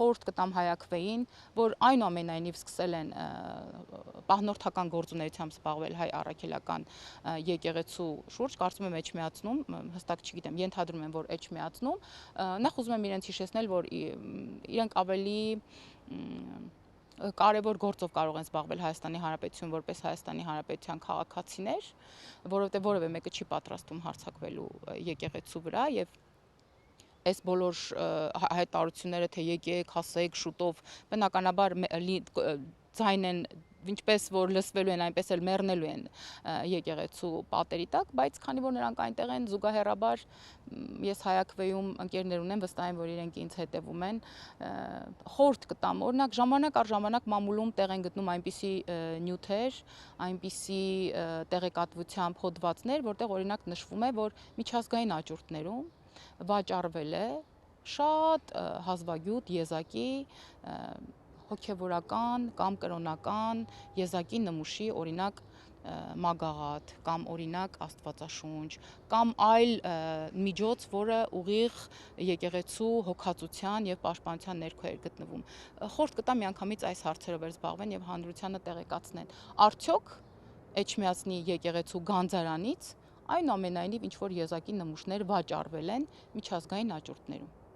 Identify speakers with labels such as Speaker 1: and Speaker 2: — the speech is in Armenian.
Speaker 1: խորհուրդ կտամ հայաքվեին, որ այնուամենայնիվ սկսել են պահնորդական գործունեությամբ զբաղվել հայ առաքելական եկեղեցու շուրջ, կարծում եմ էջմիածնում, հստակ չգիտեմ, ենթադրում եմ, որ էջմիածնում, նախ ուզում եմ իրենց հիշեցնել, որ իրենք ավելի կարևոր գործով կարող են զբաղվել Հայաստանի Հանրապետություն որպես Հայաստանի Հանրապետության քաղաքացիներ, որովհետև որևէ մեկը չի պատրաստվում հարձակվելու եկեղեցու վրա եւ այս բոլոր հայտարարությունները, թե եկեք, հասեք շուտով, բնականաբար ձայն են ինչպես որ լսվելու են, այնպես էլ մեռնելու են եկեղեցու պատերի տակ, բայց քանի որ նրանք այնտեղ են զուգահեռաբար ես հայաքվեում ընկերներ ունեմ, վստահ եմ, որ իրենք ինձ հետևում են, խորհուրդ կտամ, օրինակ ժամանակ առ ժամանակ մամուլում տեղ են գտնում այնպիսի նյութեր, այնպիսի տեղեկատվությամբ հոդվածներ, որտեղ օրինակ նշվում է, որ միջազգային աճուրդներում վաճառվել է շատ հազվագյուտ եզակի հոգևորական կամ կրոնական եզակի նմուշի, օրինակ մագաղաթ կամ օրինակ աստվածաշունչ կամ այլ միջոց, որը ուղիղ եկեղեցու հոգացության եւ պաշտպանության ներքո էր գտնվում։ Խորհուրդ կտամ միանգամից այս հարցերով զբաղվեն եւ հանրությանը տեղեկացնեն։ Արդյոք Էջմիածնի եկեղեցու գանձարանից այնուամենայնիվ ինչ որ եզակի նմուշներ վաճառվել են միջազգային աճուրդներում։